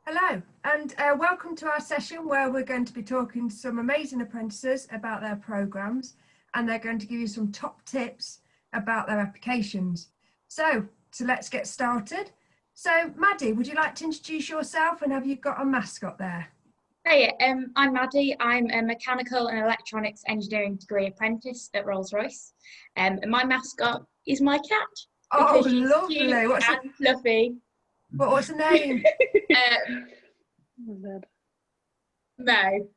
Hello, and welcome to our session where we're going to be talking to some amazing apprentices about their programmes, and they're going to give you some top tips about their applications. So let's get started. So Maddie, would you like to introduce yourself, and have you got a mascot there? Hey, I'm Maddie. I'm a mechanical and electronics engineering degree apprentice at Rolls-Royce. And my mascot is my cat. Oh, She's lovely. cute and fluffy. What's the name? No.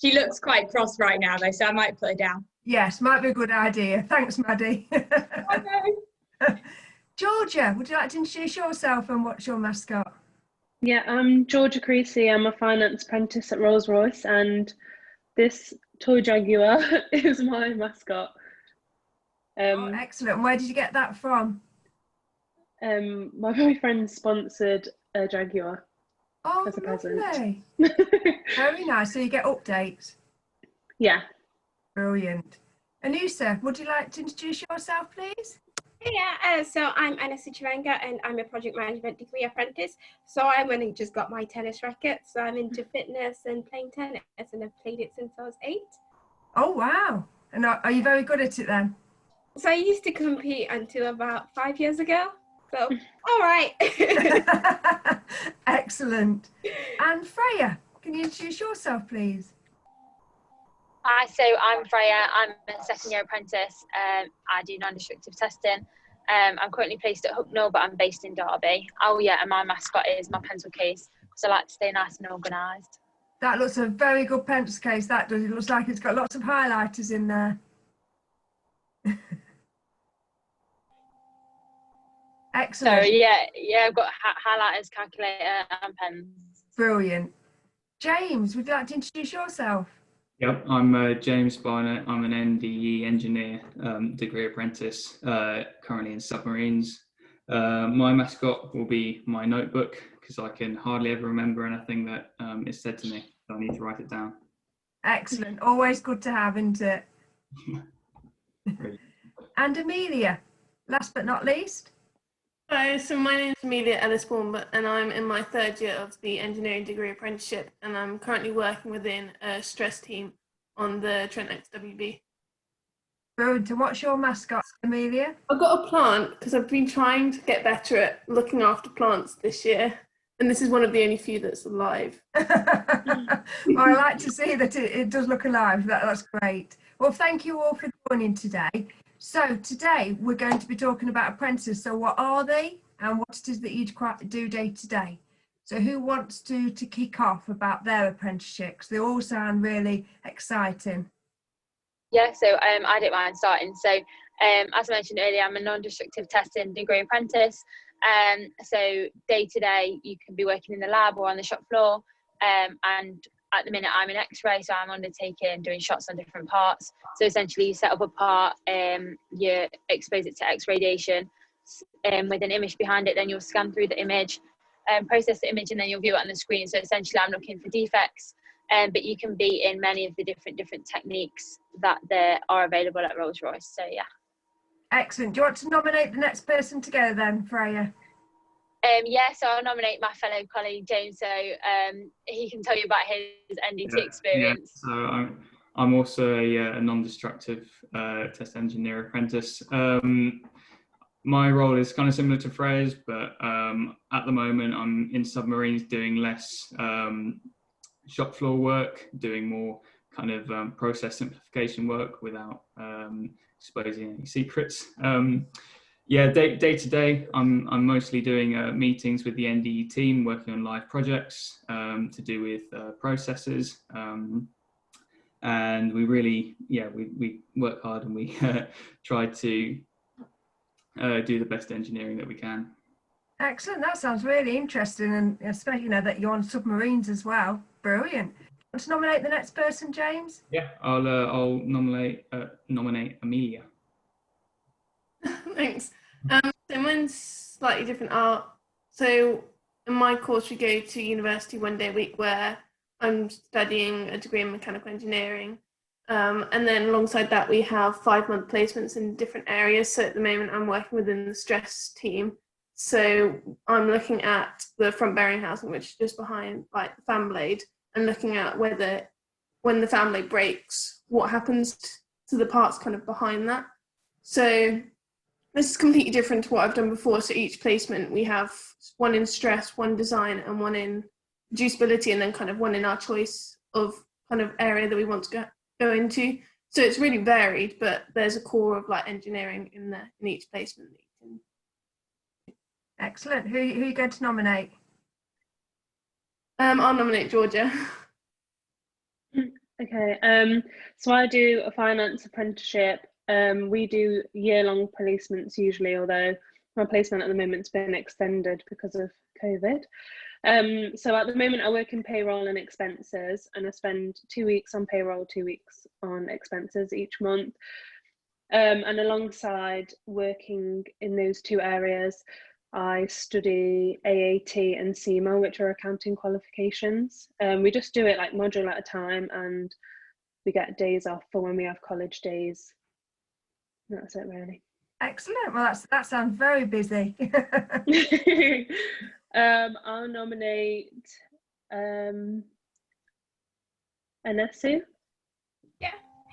She looks quite cross right now though, so I might put her down. Yes, might be a good idea. Thanks, Maddie. I know. Georgia, would you like to introduce yourself and what's your mascot? Yeah, I'm Georgia Creasy. I'm a finance apprentice at Rolls-Royce, and this toy jaguar is my mascot. Oh, excellent. Where did you get that from? My boyfriend sponsored a jaguar as a present. Lovely. Very nice. So you get updates? Yeah. Brilliant. Anusa, would you like to introduce yourself, please? Yeah, so I'm Anna Cichuanga and I'm a project management degree apprentice. So I've only just got my tennis racket, so I'm into fitness and playing tennis, and I've played it since I was 8. Oh, wow. And are you very good at it then? So I used to compete until about 5 years ago. So, all right. Excellent. And Freya, can you introduce yourself, please? Hi, so I'm Freya. I'm a second year apprentice. I do non-destructive testing. I'm currently placed at Hucknall, but I'm based in Derby. Oh yeah, and my mascot is my pencil case, because I like to stay nice and organised. That looks a very good pencil case, that does. It looks like it's got lots of highlighters in there. Excellent. So yeah, I've got highlighters, calculator and pens. Brilliant. James, would you like to introduce yourself? Yep, I'm James Barnett. I'm an NDE engineer, degree apprentice, currently in submarines. My mascot will be my notebook, because I can hardly ever remember anything that is said to me, so I need to write it down. Excellent. Always good to have, isn't it? And Amelia, last but not least. Hi, so my name is Amelia Ellis, and I'm in my 3rd year of the engineering degree apprenticeship, and I'm currently working within a stress team on the Trent XWB. Brilliant. And what's your mascot, Amelia? I've got a plant because I've been trying to get better at looking after plants this year, and this is one of the only few that's alive. Well, I like to see that it does look alive. That's great. Well, thank you all for joining today. So today we're going to be talking about apprentices. So what are they and what it is that you do day to day? So who wants to kick off about their apprenticeships? They all sound really exciting. Yeah, so I don't mind starting. So as I mentioned earlier, I'm a non-destructive testing degree apprentice. So day to day, you can be working in the lab or on the shop floor. And at the minute I'm in X-ray, so I'm undertaking doing shots on different parts. So essentially you set up a part, you expose it to X radiation with an image behind it, then you'll scan through the image, process the image, and then you'll view it on the screen. So essentially I'm looking for defects, but you can be in many of the different techniques that there are available at Rolls-Royce. So yeah. Excellent. Do you want to nominate the next person together then, Freya? Yeah, so I'll nominate my fellow colleague James, so he can tell you about his NDT experience. Yeah. So I'm also a non-destructive test engineer apprentice. My role is kind of similar to Freya's, but at the moment I'm in submarines doing less shop floor work, doing more kind of process simplification work without exposing any secrets. Yeah, day to day, I'm mostly doing meetings with the NDE team, working on live projects to do with processes, and we really, we work hard and we try to do the best engineering that we can. Excellent. That sounds really interesting, and especially that you're on submarines as well. Brilliant. Want to nominate the next person, James? Yeah, I'll nominate Amelia. Thanks. So mine's slightly different art. So in my course, we go to university 1 day a week where I'm studying a degree in mechanical engineering. And then alongside that, we have 5-month placements in different areas. So at the moment, I'm working within the stress team. So I'm looking at the front bearing housing, which is just behind like the fan blade, and looking at whether when the fan blade breaks, what happens to the parts kind of behind that. So this is completely different to what I've done before. So each placement, we have one in stress, one design, and one in reducibility, and then kind of one in our choice of kind of area that we want to go into. So it's really varied, but there's a core of like engineering in each placement that you can. Excellent. Who are you going to nominate? I'll nominate Georgia. Okay, so I do a finance apprenticeship. We do year-long placements usually, although my placement at the moment's been extended because of COVID. So at the moment I work in payroll and expenses, and I spend 2 weeks on payroll, 2 weeks on expenses each month. And alongside working in those two areas, I study AAT and CIMA, which are accounting qualifications. We just do it like module at a time, and we get days off for when we have college days. That's it, really. Excellent. Well, that sounds very busy. I'll nominate Anasu.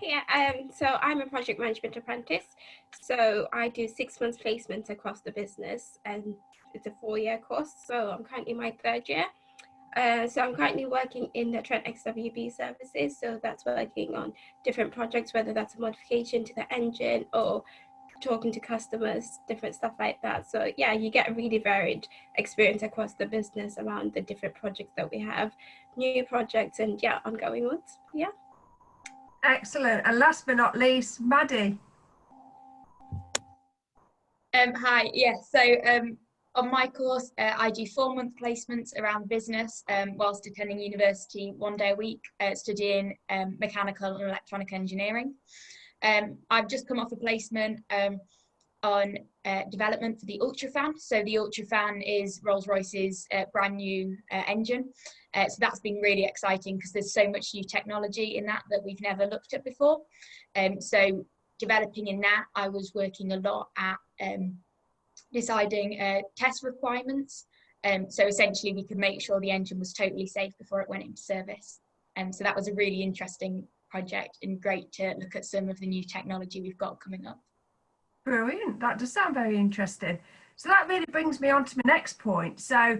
Yeah, so I'm a project management apprentice. So I do 6 months placements across the business, and it's a 4-year course. So I'm currently in my 3rd year. So I'm currently working in the Trent XWB services. So that's working on different projects, whether that's a modification to the engine or talking to customers, different stuff like that. So yeah, you get a really varied experience across the business around the different projects that we have, new projects, and yeah, ongoing ones. Yeah. Excellent. And last but not least, Maddie. Hi, yes. So on my course, I do 4-month placements around business whilst attending university 1 day a week, studying mechanical and electronic engineering. I've just come off a placement on development for the Ultrafan. So the Ultrafan is Rolls-Royce's brand new engine. So that's been really exciting because there's so much new technology in that we've never looked at before. So developing in that, I was working a lot at deciding test requirements. So essentially we could make sure the engine was totally safe before it went into service. So that was a really interesting project and great to look at some of the new technology we've got coming up. Brilliant. That does sound very interesting. So that really brings me on to my next point. So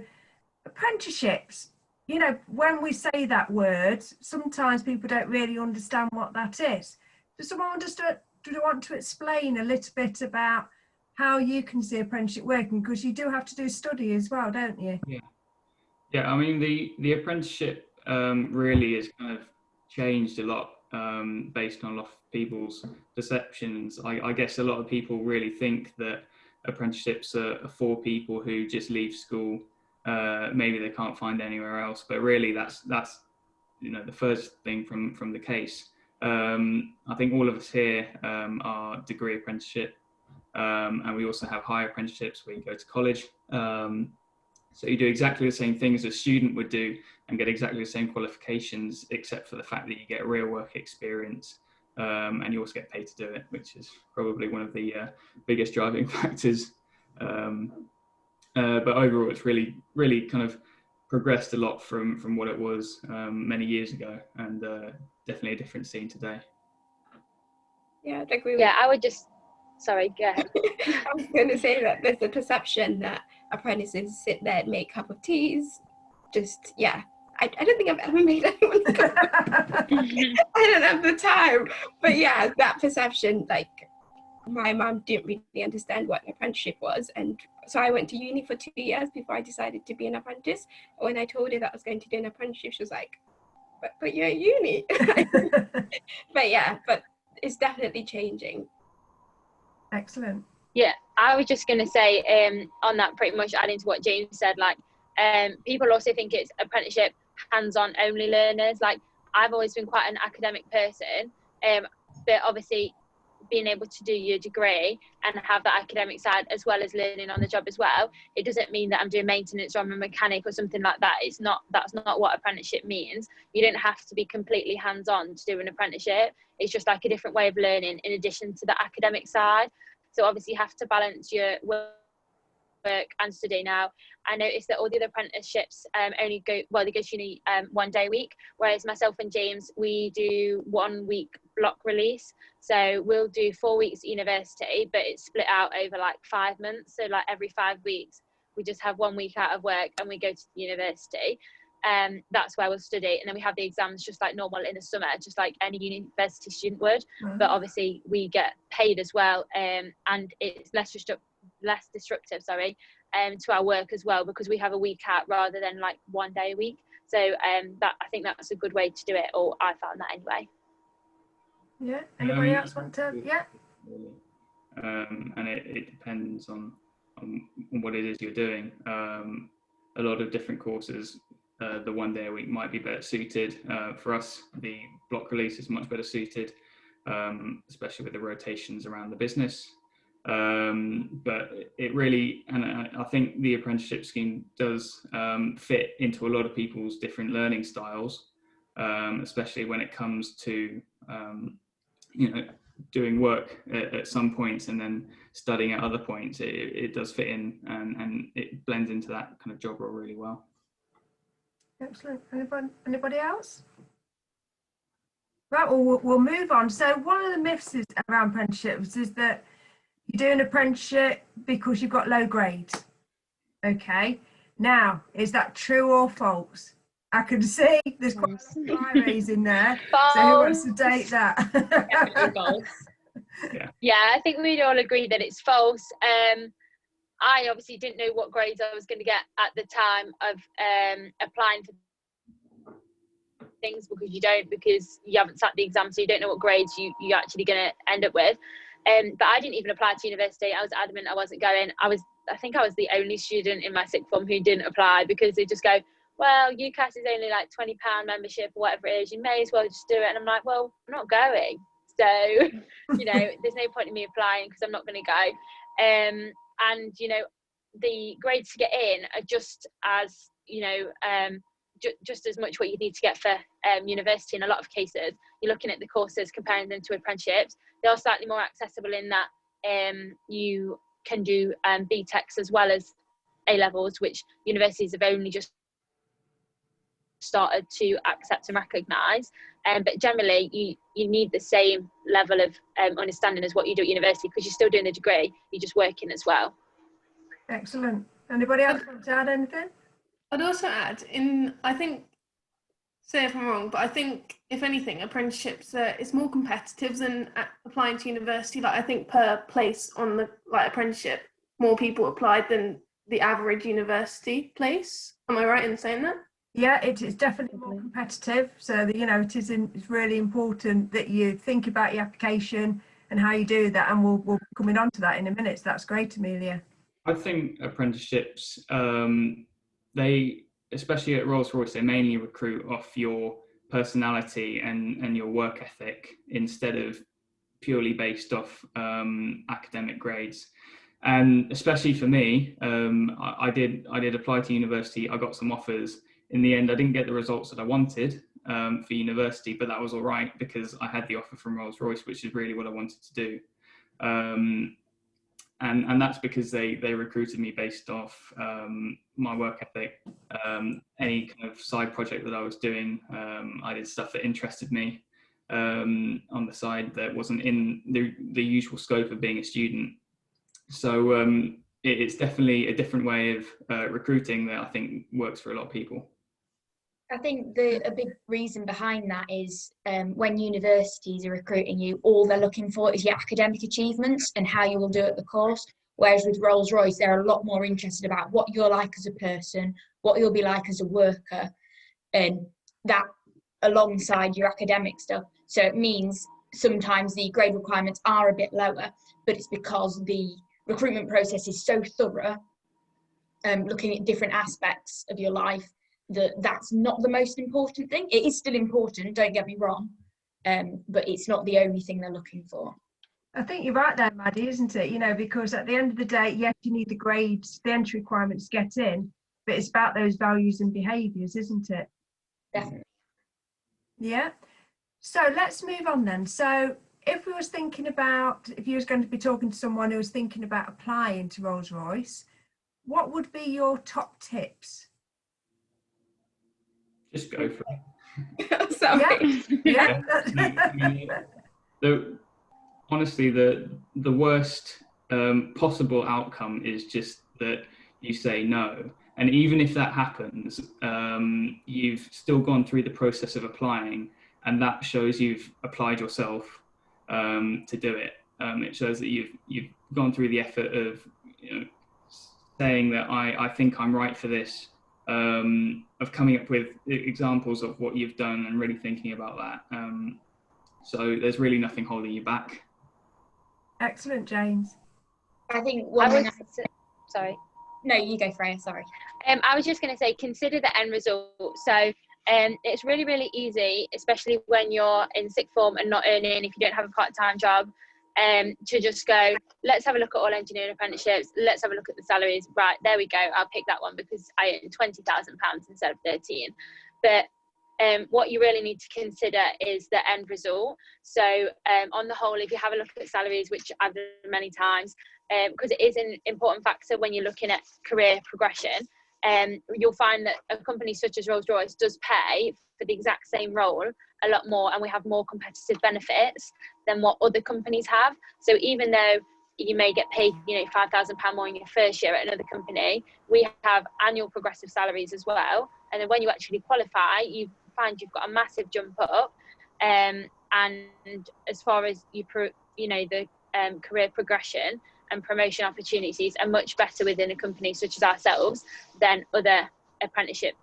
apprenticeships, you know, when we say that word, sometimes people don't really understand what that is. Does someone want to explain a little bit about how you can see apprenticeship working? Because you do have to do study as well, don't you? Yeah. I mean, the apprenticeship really has kind of changed a lot based on a lot of people's perceptions. I guess a lot of people really think that apprenticeships are for people who just leave school. Maybe they can't find anywhere else, but really that's you know the first thing from the case. I think all of us here are degree apprenticeship, and we also have higher apprenticeships where you go to college. So you do exactly the same things a student would do and get exactly the same qualifications, except for the fact that you get real work experience, and you also get paid to do it, which is probably one of the biggest driving factors. But overall, it's really kind of progressed a lot from what it was many years ago, and definitely a different scene today. Yeah, I agree. Yeah, I would just, sorry, go ahead. I was going to say that there's a perception that apprentices sit there and make cup of teas. Just, yeah, I don't think I've ever made anyone a cup of tea. I don't have the time. But yeah, that perception, like, my mum didn't really understand what an apprenticeship was. And so I went to uni for 2 years before I decided to be an apprentice. When I told her that I was going to do an apprenticeship, she was like, but you're at uni. But yeah, but it's definitely changing. Excellent. Yeah, I was just going to say on that, pretty much adding to what James said, like people also think it's apprenticeship hands-on only learners. Like I've always been quite an academic person, but obviously being able to do your degree and have that academic side as well as learning on the job as well, it doesn't mean that I'm doing maintenance or I'm a mechanic or something like that. That's not what apprenticeship means. You don't have to be completely hands-on to do an apprenticeship. It's just like a different way of learning in addition to the academic side. So obviously you have to balance your work work and study now, I noticed that all the other apprenticeships only go, well, they go to uni 1 day a week, whereas myself and James, we do 1 week block release. So we'll do 4 weeks at university, but it's split out over like 5 months. So like every 5 weeks, we just have 1 week out of work and we go to the university. That's where we'll study, and then we have the exams just like normal in the summer, just like any university student would. But obviously we get paid as well, and it's less disruptive to our work as well, because we have a week out rather than like 1 day a week. So that, I think that's a good way to do it, or I found that anyway. Yeah, anybody else want to? Yeah. And it depends on what it is you're doing. A lot of different courses, the 1 day a week might be better suited. For us, the block release is much better suited, especially with the rotations around the business. But it really, and I think the apprenticeship scheme does fit into a lot of people's different learning styles, especially when it comes to doing work at some points and then studying at other points. It does fit in, and it blends into that kind of job role really well. Excellent. Anybody else? Right, well, we'll move on. So one of the myths around apprenticeships is that you do an apprenticeship because you've got low grades. Okay. Now, is that true or false? I can see there's quite a Salaries in there. False. So who wants to date that? Definitely false. Yeah, I think we'd all agree that it's false. I obviously didn't know what grades I was going to get at the time of applying for things, because you haven't sat the exam, so you don't know what grades you're actually going to end up with. But I didn't even apply to university. I was adamant I wasn't going. I think I was the only student in my sixth form who didn't apply, because they just go, well, UCAS is only like £20 membership or whatever it is, you may as well just do it. And I'm like, well, I'm not going. So, there's no point in me applying because I'm not going to go. And, the grades to get in are just as, just as much what you need to get for university. In a lot of cases, you're looking at the courses, comparing them to apprenticeships. They are slightly more accessible in that you can do BTECs as well as A-levels, which universities have only just started to accept and recognise. But generally, you need the same level of understanding as what you do at university, because you're still doing the degree, you're just working as well. Excellent. Anybody else want to add anything? I'd also add I think, say if I'm wrong, but I think if anything, apprenticeships it's more competitive than applying to university. Like, I think per place on the apprenticeship, more people applied than the average university place. Am I right in saying that? Yeah, it is definitely more competitive. So that, it's really important that you think about your application and how you do that. And we'll be coming on to that in a minute. So that's great, Amelia. I think apprenticeships, they, especially at Rolls-Royce, they mainly recruit off your personality and your work ethic, instead of purely based off academic grades. And especially for me, I did apply to university. I got some offers. In the end, I didn't get the results that I wanted for university, but that was all right, because I had the offer from Rolls-Royce, which is really what I wanted to do. And that's because they recruited me based off my work ethic. Any kind of side project that I was doing, I did stuff that interested me on the side that wasn't in the usual scope of being a student. So it's definitely a different way of recruiting that I think works for a lot of people. I think a big reason behind that is when universities are recruiting you, all they're looking for is your academic achievements and how you will do at the course. Whereas with Rolls-Royce, they're a lot more interested about what you're like as a person, what you'll be like as a worker, and that alongside your academic stuff. So it means sometimes the grade requirements are a bit lower, but it's because the recruitment process is so thorough, looking at different aspects of your life, that's not the most important thing. It is still important, don't get me wrong, but it's not the only thing they're looking for. I think you're right there, Maddie, isn't it? Because at the end of the day, yes, you need the grades, the entry requirements to get in, but it's about those values and behaviours, isn't it? Definitely. Yeah. So let's move on then. So if you was going to be talking to someone who was thinking about applying to Rolls-Royce, what would be your top tips? Just go for it. Sorry. Yeah. I mean, honestly, the worst possible outcome is just that you say no. And even if that happens, you've still gone through the process of applying, and that shows you've applied yourself to do it. It shows that you've gone through the effort of saying that I think I'm right for this, of coming up with examples of what you've done and really thinking about that. So there's really nothing holding you back. Excellent, James. I think one thing. Sorry. No, you go, Freya. Sorry. I was just going to say, consider the end result. So it's really, really easy, especially when you're in sixth form and not earning, if you don't have a part-time job, to just go, let's have a look at all engineering apprenticeships. Let's have a look at the salaries. Right, there we go. I'll pick that one because I earn £20,000 instead of 13. But what you really need to consider is the end result. So on the whole, if you have a look at salaries, which I've done many times, because it is an important factor when you're looking at career progression, you'll find that a company such as Rolls-Royce does pay for the exact same role a lot more, and we have more competitive benefits than what other companies have. So even though you may get paid, £5,000 more in your first year at another company, we have annual progressive salaries as well. And then when you actually qualify, you find you've got a massive jump up. And as far as the career progression and promotion opportunities are much better within a company such as ourselves than other apprenticeship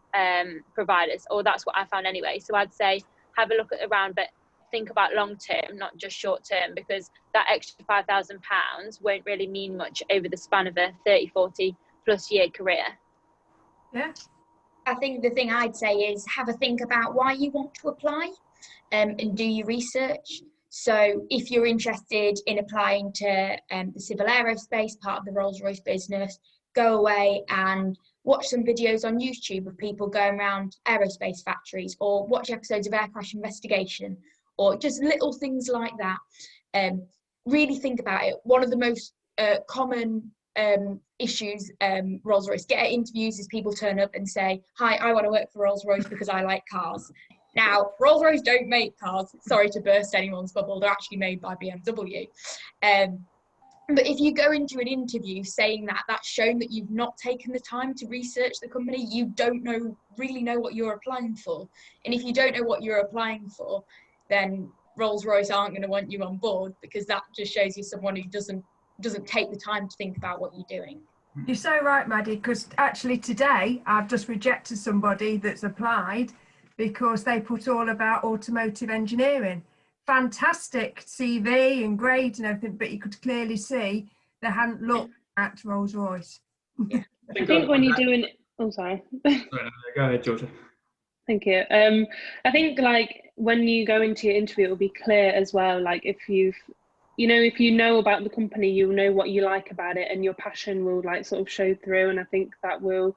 providers, or that's what I found anyway. So I'd say have a look at around, but think about long term, not just short term, because that extra £5,000 won't really mean much over the span of a 30-40 plus year career. Yeah. I think the thing I'd say is have a think about why you want to apply, and do your research. So if you're interested in applying to the civil aerospace part of the Rolls-Royce business, go away and watch some videos on YouTube of people going around aerospace factories, or watch episodes of Air Crash Investigation, or just little things like that. Really think about it. One of the most common issues Rolls-Royce get at interviews is people turn up and say, "Hi, I want to work for Rolls-Royce because I like cars." Now, Rolls-Royce don't make cars. Sorry to burst anyone's bubble. They're actually made by BMW. But if you go into an interview saying that, that's shown that you've not taken the time to research the company. You don't really know what you're applying for. And if you don't know what you're applying for, then Rolls-Royce aren't going to want you on board, because that just shows you someone who doesn't take the time to think about what you're doing. You're so right, Maddie, because actually today I've just rejected somebody that's applied because they put all about automotive engineering. Fantastic CV and grades and everything, but you could clearly see they hadn't looked at Rolls-Royce. I think when you're doing, sorry. Go ahead, Georgia. Thank you. I think when you go into your interview, it will be clear as well. Like if if you know about the company, you'll know what you like about it, and your passion will sort of show through. And I think that will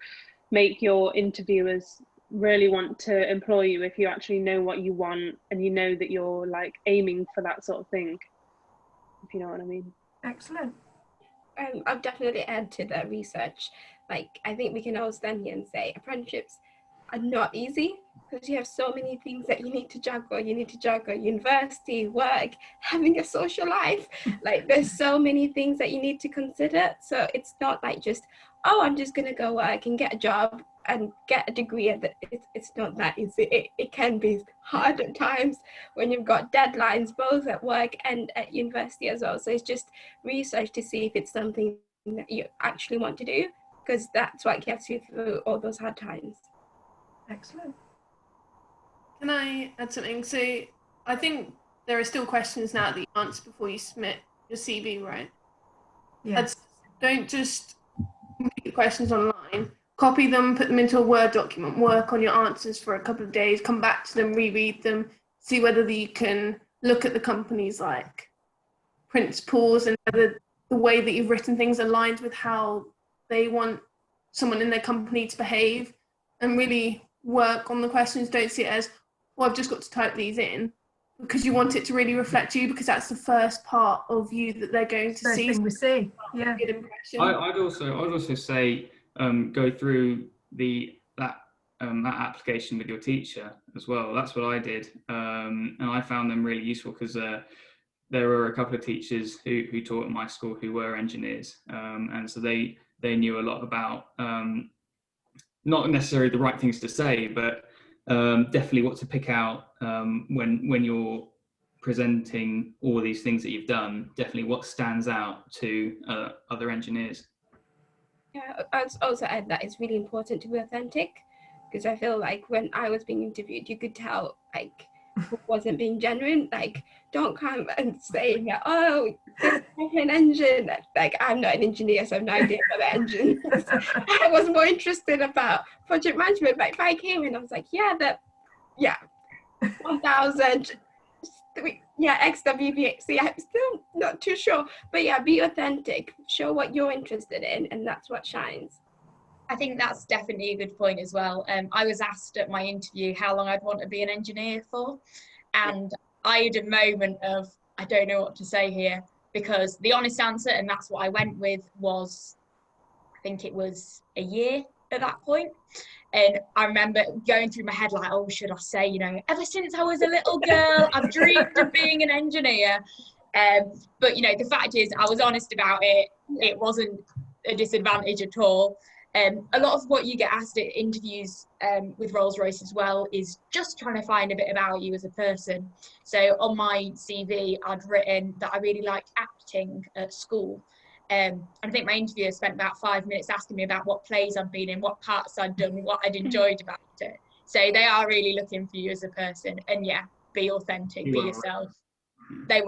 make your interviewers really want to employ you if you actually know what you want and you know that you're aiming for that sort of thing, if you know what I mean. Excellent. I'll definitely add to the research. I think we can all stand here and say apprenticeships are not easy, because you have so many things that you need to juggle. You need to juggle university, work, having a social life. There's so many things that you need to consider. So it's not just, oh, I'm just going to go work and get a job and get a degree. It's not that easy. It can be hard at times when you've got deadlines both at work and at university as well. So it's just research to see if it's something that you actually want to do, because that's what gets you through all those hard times. Excellent. Can I add something? So I think there are still questions now that you answer before you submit your CV, right? Yeah. Don't just complete the questions online. Copy them, put them into a Word document, work on your answers for a couple of days, come back to them, reread them, see whether you can look at the company's principles and whether the way that you've written things aligns with how they want someone in their company to behave, and really work on the questions. Don't see it as, well, I've just got to type these in, because you want it to really reflect you, because that's the first part of you that they're going to First see. thing we see. Yeah. Good impression. I'd also say go through that application with your teacher as well. That's what I did, and I found them really useful because there were a couple of teachers who taught at my school who were engineers, and so they knew a lot about not necessarily the right things to say, but definitely what to pick out when you're presenting all these things that you've done. Definitely what stands out to other engineers. Yeah, I'd also add that it's really important to be authentic, because I feel like when I was being interviewed, you could tell like who wasn't being genuine. Like, don't come and say, oh, this is an engine. Like, I'm not an engineer, so I have no idea about the engine. I was more interested about project management. Like, if I came in, I was like, 1000. XWPXC, I'm still not too sure, but yeah, be authentic, show what you're interested in, and that's what shines. I think that's definitely a good point as well. I was asked at my interview how long I'd want to be an engineer for, and I had a moment of, I don't know what to say here, because the honest answer, and that's what I went with, was I think it was a year at that point. And I remember going through my head like, oh, should I say, ever since I was a little girl, I've dreamed of being an engineer. But, the fact is, I was honest about it. It wasn't a disadvantage at all. A lot of what you get asked at interviews with Rolls-Royce as well is just trying to find a bit about you as a person. So on my CV, I'd written that I really liked acting at school. And I think my interviewer spent about 5 minutes asking me about what plays I'd been in, what parts I'd done, what I'd enjoyed about it. So they are really looking for you as a person. And yeah, be authentic, be yourself. They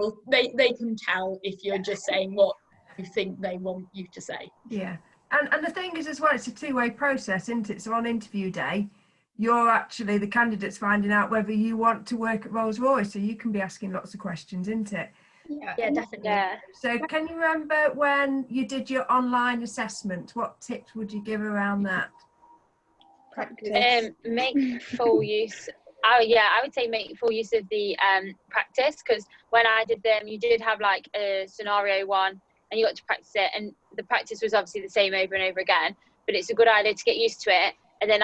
can tell if you're just saying what you think they want you to say. Yeah. And the thing is as well, it's a two-way process, isn't it? So on interview day, you're actually the candidates finding out whether you want to work at Rolls-Royce, so you can be asking lots of questions, isn't it? Yeah, definitely. Yeah. So can you remember when you did your online assessment? What tips would you give around that? Practice. Make full use. I would say make full use of the practice, because when I did them, you did have like a scenario one and you got to practice it, and the practice was obviously the same over and over again, but it's a good idea to get used to it. And then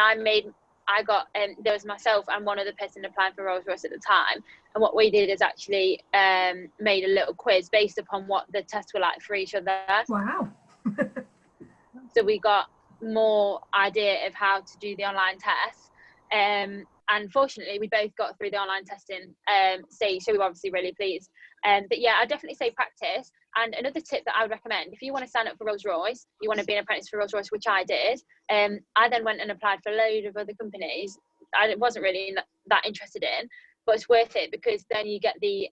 there was myself and one other person applying for Rolls-Royce at the time, and what we did is actually made a little quiz based upon what the tests were like for each other. Wow. So we got more idea of how to do the online test, and fortunately we both got through the online testing stage, so we were obviously really pleased. But yeah, I'd definitely say practice. And another tip that I would recommend, if you want to sign up for Rolls-Royce, you want to be an apprentice for Rolls-Royce, which I did, I then went and applied for a load of other companies I wasn't really that interested in, but it's worth it because then you get the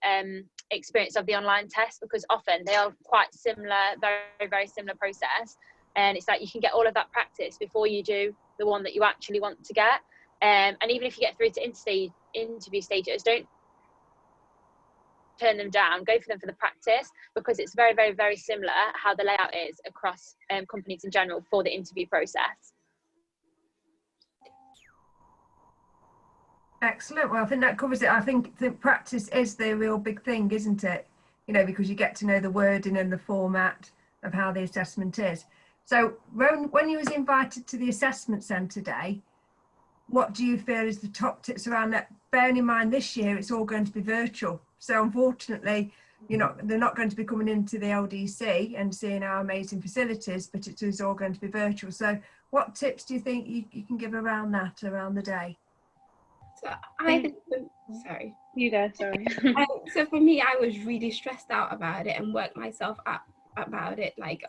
experience of the online test, because often they are quite similar, very, very similar process. And it's like you can get all of that practice before you do the one that you actually want to get. And even if you get through to interview stages, don't turn them down, go for them for the practice, because it's very, very, very similar how the layout is across companies in general for the interview process. Excellent. Well, I think that covers it. I think the practice is the real big thing, isn't it? Because you get to know the wording and the format of how the assessment is. So when you was invited to the assessment centre day, what do you feel is the top tips around that? Bearing in mind this year it's all going to be virtual, so unfortunately they're not going to be coming into the LDC and seeing our amazing facilities, but it is all going to be virtual. So what tips do you think you can give around the day? So I think, sorry. You go, sorry. So for me, I was really stressed out about it and worked myself up about it, like,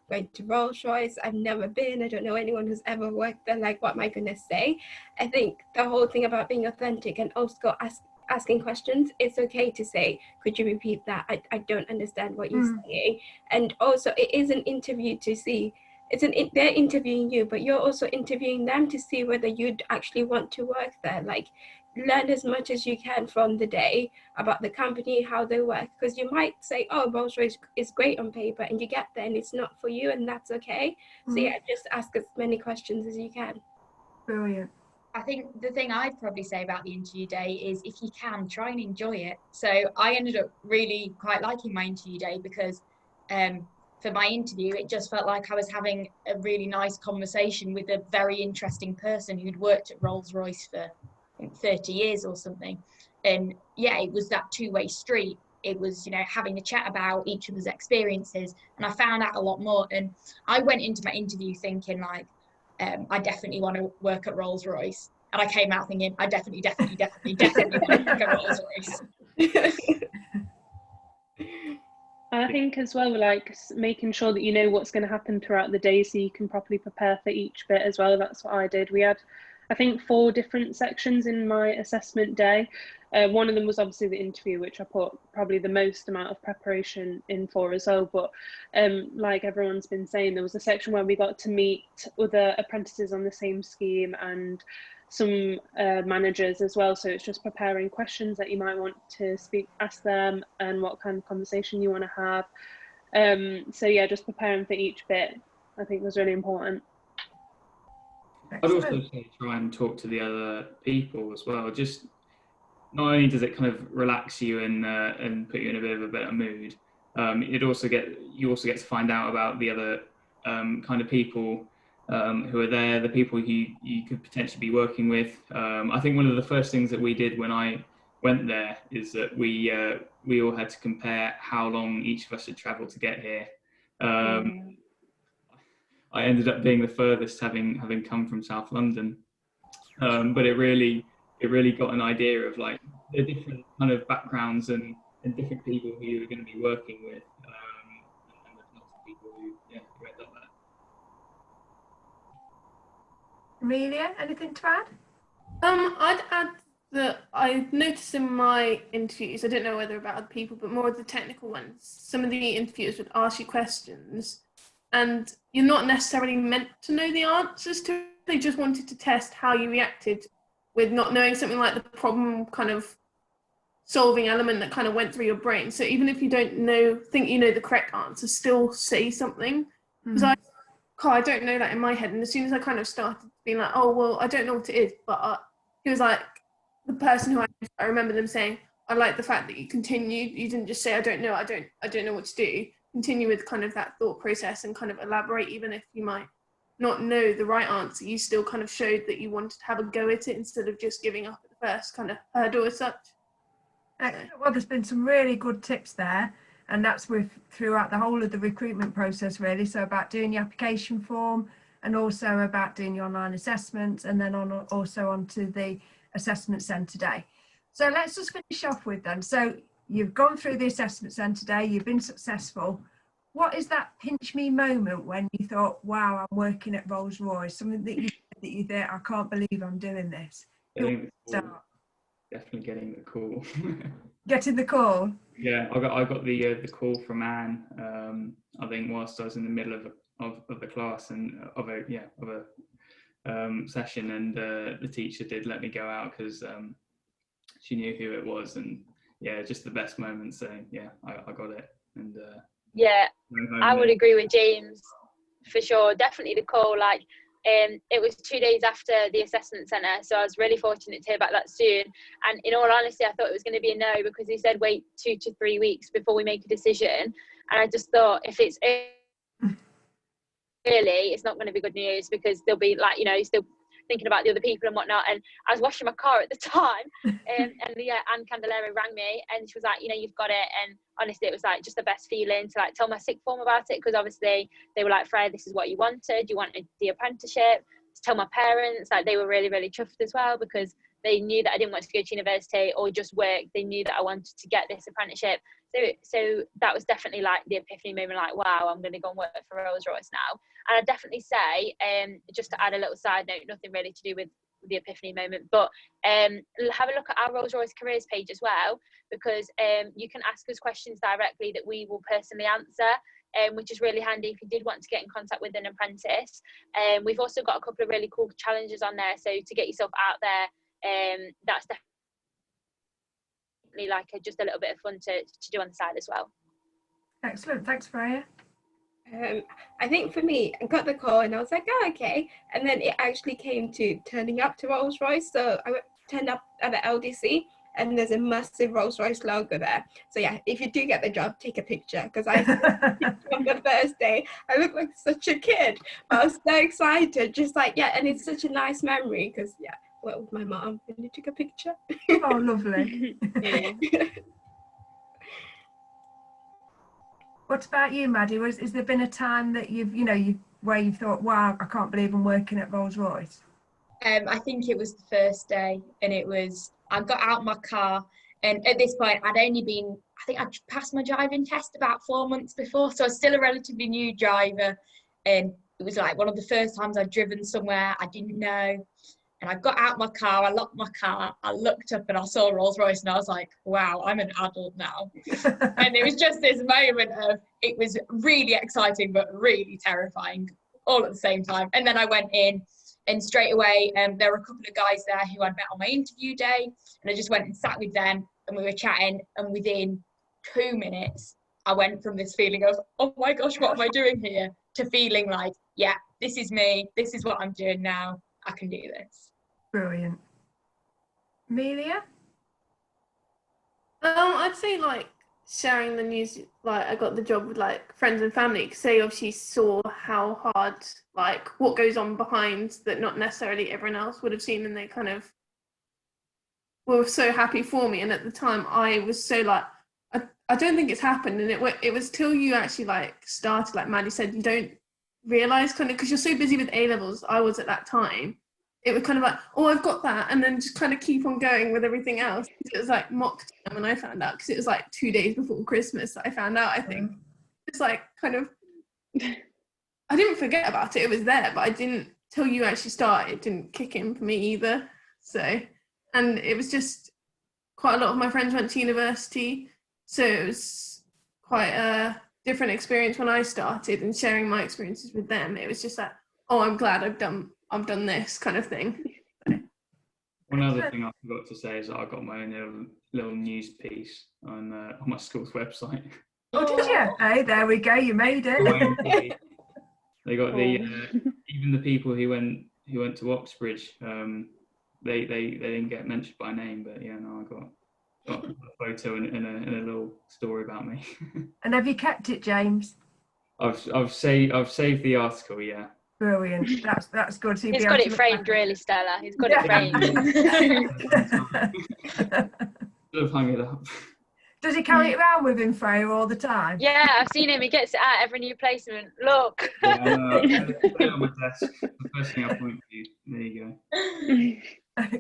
going to Rolls-Royce, I've never been, I don't know anyone who's ever worked there, like, what am I gonna say? I think the whole thing about being authentic and also asking questions, it's okay to say, could you repeat that? I don't understand what you're saying. And also it is an interview to see, they're interviewing you, but you're also interviewing them to see whether you'd actually want to work there. Like, learn as much as you can from the day about the company, how they work, because you might say, oh, Rolls-Royce is great on paper, and you get there and it's not for you, and that's okay. So yeah, just ask as many questions as you can. Brilliant. I think the thing I'd probably say about the interview day is if you can, try and enjoy it. So I ended up really quite liking my interview day because for my interview, it just felt like I was having a really nice conversation with a very interesting person who'd worked at Rolls-Royce for 30 years or something. And yeah, it was that two-way street. It was, you know, having a chat about each other's experiences, and I found out a lot more. And I went into my interview thinking like, I definitely want to work at Rolls-Royce. And I came out thinking, I definitely want to work at Rolls-Royce. I think as well, like making sure that you know what's going to happen throughout the day so you can properly prepare for each bit as well. That's what I did. We had, I think, 4 different sections in my assessment day. One of them was obviously the interview, which I put probably the most amount of preparation in for as well. But like everyone's been saying, there was a section where we got to meet other apprentices on the same scheme and some managers as well. So it's just preparing questions that you might want to ask them and what kind of conversation you want to have. So yeah, just preparing for each bit, I think was really important. I'd also say try and talk to the other people as well. Just not only does it kind of relax you and put you in a bit of a better mood, you also get to find out about the other kind of people who are there, the people you could potentially be working with. I think one of the first things that we did when I went there is that we all had to compare how long each of us had travelled to get here. I ended up being the furthest, having come from South London, but it really got an idea of like the different kind of backgrounds and different people who you were going to be working with, and there's lots of people who end up there. Amelia, anything to add? I'd add that I noticed in my interviews, I don't know whether about other people, but more of the technical ones, some of the interviewers would ask you questions and you're not necessarily meant to know the answers to it. They just wanted to test how you reacted with not knowing something like the problem kind of solving element that kind of went through your brain. So even if you don't think you know the correct answer, still say something. Because I don't know that in my head. And as soon as I kind of started being like, oh, well, I don't know what it is, but he was like, the person who I remember them saying, I like the fact that you continued. You didn't just say, I don't know what to do. Continue with kind of that thought process and kind of elaborate, even if you might not know the right answer. You still kind of showed that you wanted to have a go at it instead of just giving up at the first kind of hurdle as such. Excellent. Well, there's been some really good tips there, and that's throughout the whole of the recruitment process, really. So about doing the application form, and also about doing your online assessments, and then also onto the assessment centre day. So let's just finish off with then. So you've gone through the assessment centre day, you've been successful. What is that pinch me moment when you thought, wow, I'm working at Rolls-Royce, something that you think, I can't believe I'm doing this? Definitely getting the call. Getting the call? Yeah, I got the call from Anne. I think whilst I was in the middle of the class and of a session, and the teacher did let me go out because she knew who it was, and yeah, just the best moment saying, yeah, I got it. And yeah, I would agree with James for sure. Definitely the call. Like, it was 2 days after the assessment centre, so I was really fortunate to hear back that soon. And in all honesty, I thought it was going to be a no, because he said wait 2 to 3 weeks before we make a decision. And I just thought, if it's early, it's not going to be good news, because they'll be like, still thinking about the other people and whatnot. And I was washing my car at the time, and Anne Candelera rang me, and she was like, you've got it. And honestly, it was like just the best feeling to like tell my sixth form about it, because obviously they were like, Freya, this is what you wanted the apprenticeship. To tell my parents, like, they were really, really chuffed as well, because they knew that I didn't want to go to university or just work. They knew that I wanted to get this apprenticeship. So that was definitely like the epiphany moment, like, wow, I'm going to go and work for Rolls-Royce now. And I'd definitely say, just to add a little side note, nothing really to do with the epiphany moment, but have a look at our Rolls-Royce careers page as well, because you can ask us questions directly that we will personally answer, which is really handy if you did want to get in contact with an apprentice. We've also got a couple of really cool challenges on there, so to get yourself out there, that's definitely like just a little bit of fun to do on the side as well. Excellent. Thanks, Freya. I think for me, I got the call and I was like, oh, okay. And then it actually came to turning up to Rolls-Royce. So I turned up at the LDC and there's a massive Rolls-Royce logo there. So yeah, if you do get the job, take a picture, because I on the first day, I looked like such a kid. I was so excited, just like, yeah, and it's such a nice memory because, yeah, I went with my mom and we took a picture. Oh, lovely. What about you, Maddie? Has there been a time that where you've thought, wow, I can't believe I'm working at Rolls-Royce? I think it was the first day, and I got out my car, and at this point I think I'd passed my driving test about 4 months before, so I was still a relatively new driver, and it was like one of the first times I'd driven somewhere I didn't know. And I got out my car, I locked my car, I looked up and I saw Rolls-Royce and I was like, wow, I'm an adult now. And it was just this moment of, it was really exciting but really terrifying all at the same time. And then I went in and straight away there were a couple of guys there who I'd met on my interview day, and I just went and sat with them and we were chatting, and within 2 minutes I went from this feeling of, oh my gosh, what am I doing here, to feeling like, yeah, this is me, this is what I'm doing now, I can do this. Brilliant. Amelia? I'd say like sharing the news, like I got the job with like friends and family, because they obviously saw how hard, like what goes on behind that not necessarily everyone else would have seen, and they kind of were so happy for me. And at the time I was so like, I don't think it's happened, and it was till you actually like started, like Maddie said, you don't realise kind of, because you're so busy with A-levels, I was at that time, it was kind of like, oh, I've got that, and then just kind of keep on going with everything else. It was like mock time when I found out, because it was like 2 days before Christmas that I found out, I think. It's like kind of, I didn't forget about it, it was there, but I didn't, till you actually started, it didn't kick in for me either. So, and it was just, quite a lot of my friends went to university, so it was quite a different experience when I started, and sharing my experiences with them, it was just like, oh, I'm glad I've done this kind of thing. One other thing I forgot to say is that I got my own little news piece on my school's website. Oh, did you? Hey, there we go, you made it. They got even the people who went to Oxbridge, they didn't get mentioned by name, but yeah, no, I got a photo and a little story about me. And have you kept it, James? I've saved the article, yeah. Brilliant. That's good. So he's got it framed, really, Stella. He's got it framed. Should have hung it up. Does he carry it around with him, Freya, all the time? Yeah, I've seen him. He gets it out every new placement. Look. Yeah, put it on my desk. The first thing I point to you. There you go.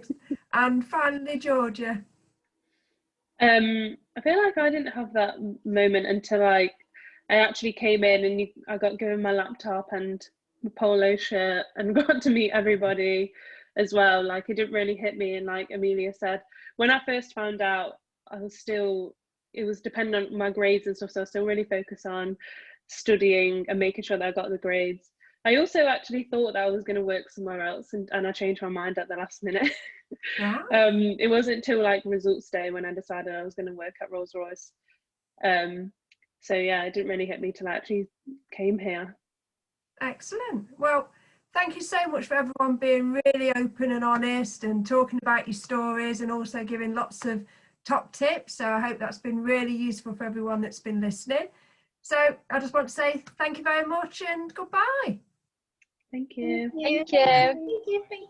And finally, Georgia. I feel like I didn't have that moment until I actually came in and I got given my laptop and the polo shirt and got to meet everybody as well. Like, it didn't really hit me, and like Amelia said, when I first found out, it was dependent on my grades and stuff, so I was still really focused on studying and making sure that I got the grades. I also actually thought that I was going to work somewhere else, and I changed my mind at the last minute. Wow. It wasn't until like results day when I decided I was going to work at Rolls-Royce. So yeah, it didn't really hit me till I actually came here. Excellent. Well, thank you so much for everyone being really open and honest and talking about your stories, and also giving lots of top tips. So I hope that's been really useful for everyone that's been listening. So I just want to say thank you very much and goodbye. Thank you. Thank you. Thank you.